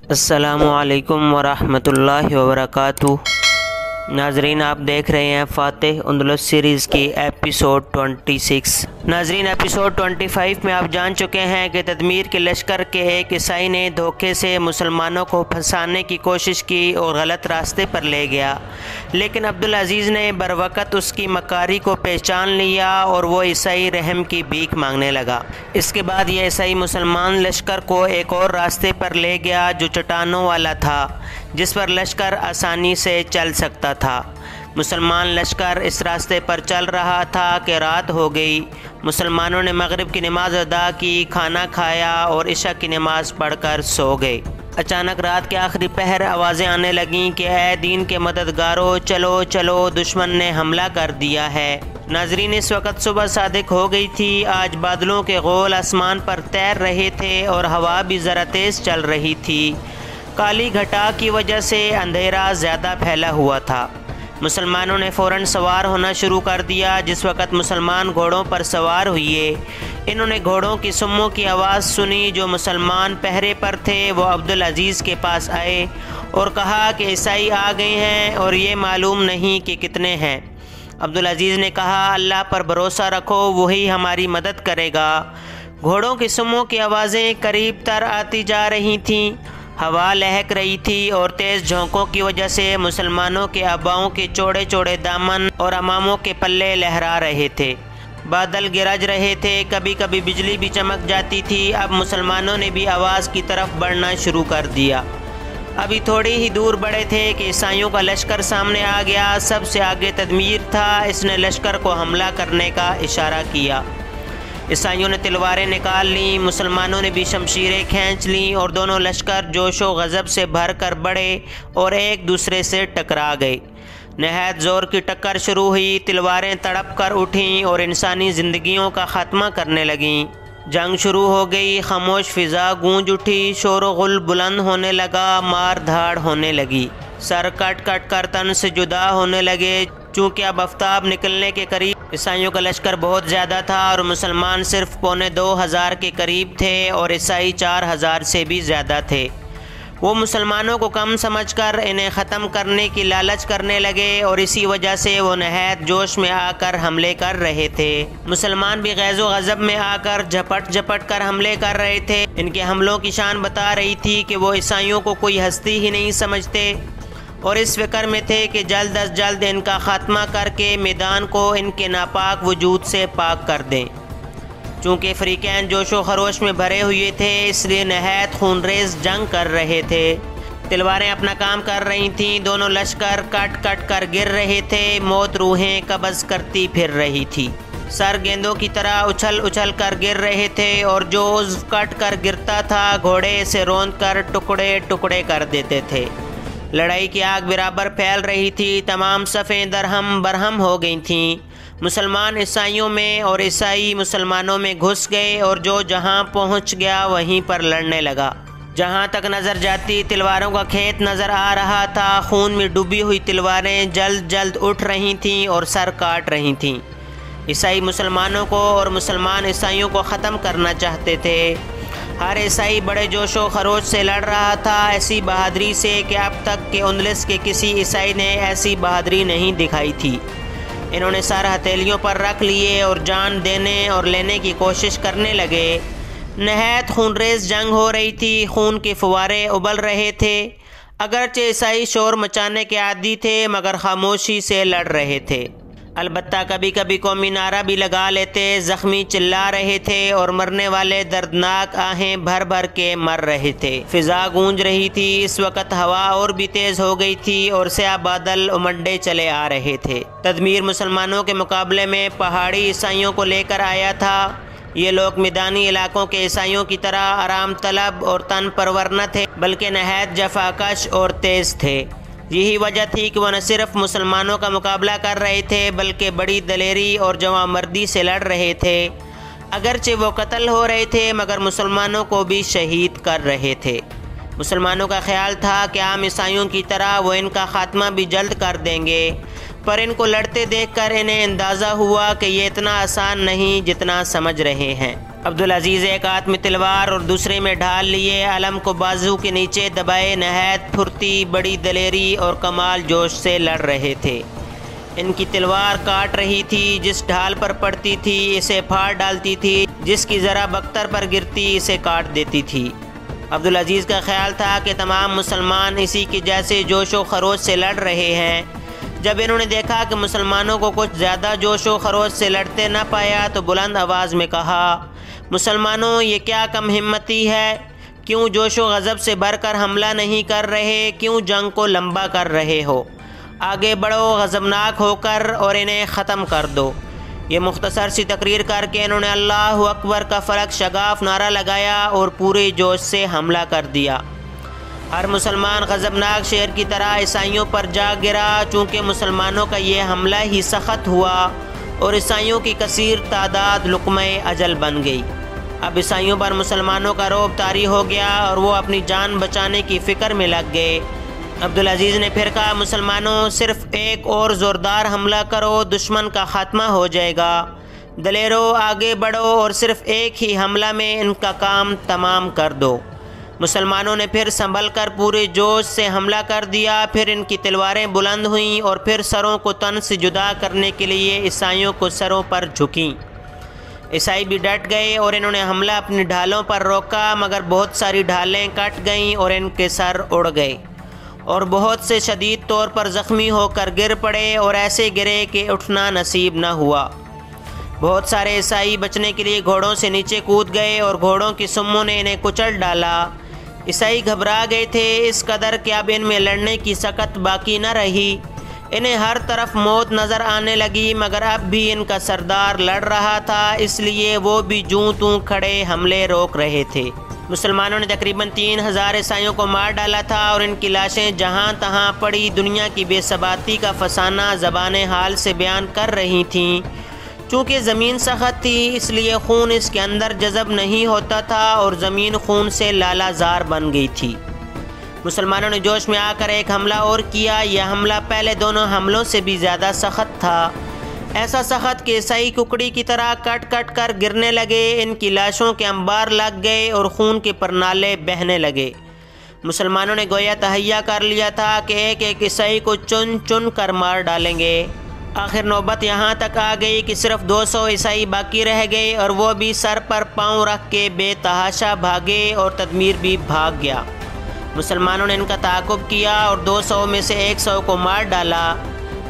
السلام علیکم ورحمۃ اللہ وبرکاتہ۔ ناظرین، آپ دیکھ رہے ہیں فاتح اندلس سیریز کی ایپیسوڈ 26۔ ناظرین، ایپیسوڈ 25 میں آپ جان چکے ہیں کہ تدمیر کے لشکر کے ایک عیسائی نے دھوکے سے مسلمانوں کو پھنسانے کی کوشش کی اور غلط راستے پر لے گیا، لیکن عبدالعزیز نے بروقت اس کی مکاری کو پہچان لیا اور وہ عیسائی رحم کی بھیک مانگنے لگا۔ اس کے بعد یہ عیسائی مسلمان لشکر کو ایک اور راستے پر لے گیا جو چٹانوں والا تھا، جس پر لشکر آسانی سے چل سکتا تھا۔ مسلمان لشکر اس راستے پر چل رہا تھا کہ رات ہو گئی۔ مسلمانوں نے مغرب کی نماز ادا کی، کھانا کھایا اور عشاء کی نماز پڑھ کر سو گئے۔ اچانک رات کے آخری پہر آوازیں آنے لگیں کہ اے دین کے مددگاروں، چلو چلو، دشمن نے حملہ کر دیا ہے۔ ناظرین، اس وقت صبح صادق ہو گئی تھی۔ آج بادلوں کے غول آسمان پر تیر رہے تھے اور ہوا بھی ذرا تیز چل رہی تھی۔ کالی گھٹا کی وجہ سے اندھیرا زیادہ پھیلا ہوا تھا۔ مسلمانوں نے فوراً سوار ہونا شروع کر دیا۔ جس وقت مسلمان گھوڑوں پر سوار ہوئے، انہوں نے گھوڑوں کی سموں کی آواز سنی۔ جو مسلمان پہرے پر تھے وہ عبدالعزیز کے پاس آئے اور کہا کہ عیسائی آ گئے ہیں اور یہ معلوم نہیں کہ کتنے ہیں۔ عبدالعزیز نے کہا، اللہ پر بھروسہ رکھو، وہی ہماری مدد کرے گا۔ گھوڑوں کی سموں کی آوازیں قریب تر آتی جا رہی تھیں۔ ہوا لہک رہی تھی اور تیز جھونکوں کی وجہ سے مسلمانوں کے اباؤں کے چوڑے چوڑے دامن اور اماموں کے پلے لہرا رہے تھے۔ بادل گرج رہے تھے، کبھی کبھی بجلی بھی چمک جاتی تھی۔ اب مسلمانوں نے بھی آواز کی طرف بڑھنا شروع کر دیا۔ ابھی تھوڑی ہی دور بڑھے تھے کہ عیسائیوں کا لشکر سامنے آ گیا۔ سب سے آگے تدمیر تھا۔ اس نے لشکر کو حملہ کرنے کا اشارہ کیا۔ عیسائیوں نے تلواریں نکال لیں، مسلمانوں نے بھی شمشیریں کھینچ لیں اور دونوں لشکر جوش و غضب سے بھر کر بڑھے اور ایک دوسرے سے ٹکرا گئے۔ نہایت زور کی ٹکر شروع ہوئی، تلواریں تڑپ کر اٹھیں اور انسانی زندگیوں کا خاتمہ کرنے لگیں۔ جنگ شروع ہو گئی، خاموش فضا گونج اٹھی، شور و غل بلند ہونے لگا، مار دھاڑ ہونے لگی، سر کٹ کٹ کر تن سے جدا ہونے لگے۔ چونکہ اب آفتاب نکلنے کے قریب عیسائیوں کا لشکر بہت زیادہ تھا اور مسلمان صرف 2500 کے قریب تھے اور عیسائی 4000 سے بھی زیادہ تھے۔ وہ مسلمانوں کو کم سمجھ کر انہیں ختم کرنے کی لالچ کرنے لگے اور اسی وجہ سے وہ نہایت جوش میں آ کر حملے کر رہے تھے۔ مسلمان بھی غیظ و غضب میں آ کر جھپٹ جھپٹ کر حملے کر رہے تھے۔ ان کے حملوں کی شان بتا رہی تھی کہ وہ عیسائیوں کو کوئی ہستی ہی نہیں سمجھتے اور اس فکر میں تھے کہ جلد از جلد ان کا خاتمہ کر کے میدان کو ان کے ناپاک وجود سے پاک کر دیں۔ چونکہ فریقین جوش و خروش میں بھرے ہوئے تھے، اس لیے نہایت خونریز جنگ کر رہے تھے۔ تلواریں اپنا کام کر رہی تھیں، دونوں لشکر کٹ کٹ کر گر رہے تھے، موت روحیں قبض کرتی پھر رہی تھی، سر گیندوں کی طرح اچھل اچھل کر گر رہے تھے اور جو عضو کٹ کر گرتا تھا گھوڑے اسے روند کر ٹکڑے ٹکڑے کر دیتے تھے۔ لڑائی کی آگ برابر پھیل رہی تھی، تمام صفیں درہم برہم ہو گئی تھیں۔ مسلمان عیسائیوں میں اور عیسائی مسلمانوں میں گھس گئے اور جو جہاں پہنچ گیا وہیں پر لڑنے لگا۔ جہاں تک نظر جاتی تلواروں کا کھیت نظر آ رہا تھا۔ خون میں ڈوبی ہوئی تلواریں جلد جلد اٹھ رہی تھیں اور سر کاٹ رہی تھیں۔ عیسائی مسلمانوں کو اور مسلمان عیسائیوں کو ختم کرنا چاہتے تھے۔ ہر عیسائی بڑے جوش و خروش سے لڑ رہا تھا، ایسی بہادری سے کہ اب تک کے اندلس کے کسی عیسائی نے ایسی بہادری نہیں دکھائی تھی۔ انہوں نے سر ہتھیلیوں پر رکھ لیے اور جان دینے اور لینے کی کوشش کرنے لگے۔ نہایت خونریز جنگ ہو رہی تھی، خون کے فوارے ابل رہے تھے۔ اگرچہ عیسائی شور مچانے کے عادی تھے مگر خاموشی سے لڑ رہے تھے۔ البتہ کبھی کبھی قومی نعرہ بھی لگا لیتے، زخمی چلا رہے تھے اور مرنے والے دردناک آہیں بھر بھر کے مر رہے تھے۔ فضا گونج رہی تھی، اس وقت ہوا اور بھی تیز ہو گئی تھی اور سیاہ بادل امنڈے چلے آ رہے تھے۔ تدمیر مسلمانوں کے مقابلے میں پہاڑی عیسائیوں کو لے کر آیا تھا۔ یہ لوگ میدانی علاقوں کے عیسائیوں کی طرح آرام طلب اور تن پرور نہ تھے بلکہ نہایت جفاکش اور تیز تھے۔ یہی وجہ تھی کہ وہ نہ صرف مسلمانوں کا مقابلہ کر رہے تھے بلکہ بڑی دلیری اور جواں مردی سے لڑ رہے تھے۔ اگرچہ وہ قتل ہو رہے تھے مگر مسلمانوں کو بھی شہید کر رہے تھے۔ مسلمانوں کا خیال تھا کہ عام عیسائیوں کی طرح وہ ان کا خاتمہ بھی جلد کر دیں گے، پر ان کو لڑتے دیکھ کر انہیں اندازہ ہوا کہ یہ اتنا آسان نہیں جتنا سمجھ رہے ہیں۔ عبدالعزیز ایک ہاتھ میں تلوار اور دوسرے میں ڈھال لیے علم کو بازو کے نیچے دبائے نہایت پھرتی، بڑی دلیری اور کمال جوش سے لڑ رہے تھے۔ ان کی تلوار کاٹ رہی تھی، جس ڈھال پر پڑتی تھی اسے پھاڑ ڈالتی تھی، جس کی ذرا بختر پر گرتی اسے کاٹ دیتی تھی۔ عبدالعزیز کا خیال تھا کہ تمام مسلمان اسی کے جیسے جوش و خروش سے لڑ رہے ہیں۔ جب انہوں نے دیکھا کہ مسلمانوں کو کچھ زیادہ جوش و خروش سے لڑتے نہ پایا تو بلند آواز میں کہا، مسلمانوں یہ کیا کم ہمتی ہے؟ کیوں جوش و غضب سے بھر کر حملہ نہیں کر رہے؟ کیوں جنگ کو لمبا کر رہے ہو؟ آگے بڑھو غضبناک ہو کر اور انہیں ختم کر دو۔ یہ مختصر سی تقریر کر کے انہوں نے اللہ اکبر کا فلک شگاف نعرہ لگایا اور پورے جوش سے حملہ کر دیا۔ ہر مسلمان غضبناک شیر کی طرح عیسائیوں پر جا گرا، چونکہ مسلمانوں کا یہ حملہ ہی سخت ہوا اور عیسائیوں کی کثیر تعداد لقمہ اجل بن گئی۔ اب عیسائیوں پر مسلمانوں کا رعب طاری ہو گیا اور وہ اپنی جان بچانے کی فکر میں لگ گئے۔ عبدالعزیز نے پھر کہا، مسلمانوں صرف ایک اور زوردار حملہ کرو، دشمن کا خاتمہ ہو جائے گا۔ دلیرو آگے بڑھو اور صرف ایک ہی حملہ میں ان کا کام تمام کر دو۔ مسلمانوں نے پھر سنبھل کر پورے جوش سے حملہ کر دیا۔ پھر ان کی تلواریں بلند ہوئیں اور پھر سروں کو تن سے جدا کرنے کے لیے عیسائیوں کو سروں پر جھکیں۔ عیسائی بھی ڈٹ گئے اور انہوں نے حملہ اپنی ڈھالوں پر روکا، مگر بہت ساری ڈھالیں کٹ گئیں اور ان کے سر اڑ گئے اور بہت سے شدید طور پر زخمی ہو کر گر پڑے اور ایسے گرے کہ اٹھنا نصیب نہ ہوا۔ بہت سارے عیسائی بچنے کے لیے گھوڑوں سے نیچے کود گئے اور گھوڑوں کی سموں نے انہیں کچل ڈالا۔ عیسائی گھبرا گئے تھے اس قدر کہ اب ان میں لڑنے کی سکت باقی نہ رہی۔ انہیں ہر طرف موت نظر آنے لگی، مگر اب بھی ان کا سردار لڑ رہا تھا، اس لیے وہ بھی جوں توں کھڑے حملے روک رہے تھے۔ مسلمانوں نے تقریباً 3000 عیسائیوں کو مار ڈالا تھا اور ان کی لاشیں جہاں تہاں پڑی دنیا کی بے ثباتی کا فسانہ زبان حال سے بیان کر رہی تھیں۔ چونکہ زمین سخت تھی اس لیے خون اس کے اندر جذب نہیں ہوتا تھا اور زمین خون سے لالا زار بن گئی تھی۔ مسلمانوں نے جوش میں آ کر ایک حملہ اور کیا۔ یہ حملہ پہلے دونوں حملوں سے بھی زیادہ سخت تھا، ایسا سخت کہ عیسائی ککڑی کی طرح کٹ کٹ کر گرنے لگے، ان کی لاشوں کے انبار لگ گئے اور خون کے پرنالے بہنے لگے۔ مسلمانوں نے گویا تہیا کر لیا تھا کہ ایک ایک عیسائی کو چن چن کر مار ڈالیں گے۔ آخر نوبت یہاں تک آ گئی کہ صرف 200 عیسائی باقی رہ گئے اور وہ بھی سر پر پاؤں رکھ کے بے تحاشا بھاگے اور تدمیر بھی بھاگ گیا۔ مسلمانوں نے ان کا تعاقب کیا اور 200 میں سے 100 کو مار ڈالا۔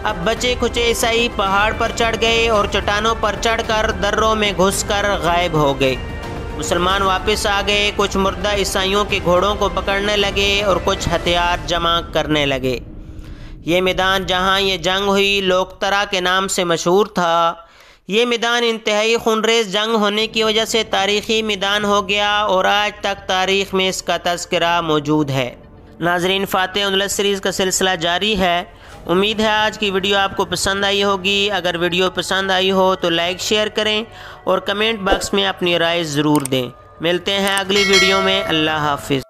اب بچے کھچے عیسائی پہاڑ پر چڑھ گئے اور چٹانوں پر چڑھ کر دروں میں گھس کر غائب ہو گئے۔ مسلمان واپس آ گئے، کچھ مردہ عیسائیوں کے گھوڑوں کو پکڑنے لگے اور کچھ ہتھیار جمع کرنے لگے۔ یہ میدان جہاں یہ جنگ ہوئی لوکترا کے نام سے مشہور تھا۔ یہ میدان انتہائی خونریز جنگ ہونے کی وجہ سے تاریخی میدان ہو گیا اور آج تک تاریخ میں اس کا تذکرہ موجود ہے۔ ناظرین، فاتح اندلس سیریز کا سلسلہ جاری ہے۔ امید ہے آج کی ویڈیو آپ کو پسند آئی ہوگی۔ اگر ویڈیو پسند آئی ہو تو لائک شیئر کریں اور کمنٹ باکس میں اپنی رائے ضرور دیں۔ ملتے ہیں اگلی ویڈیو میں۔ اللہ حافظ۔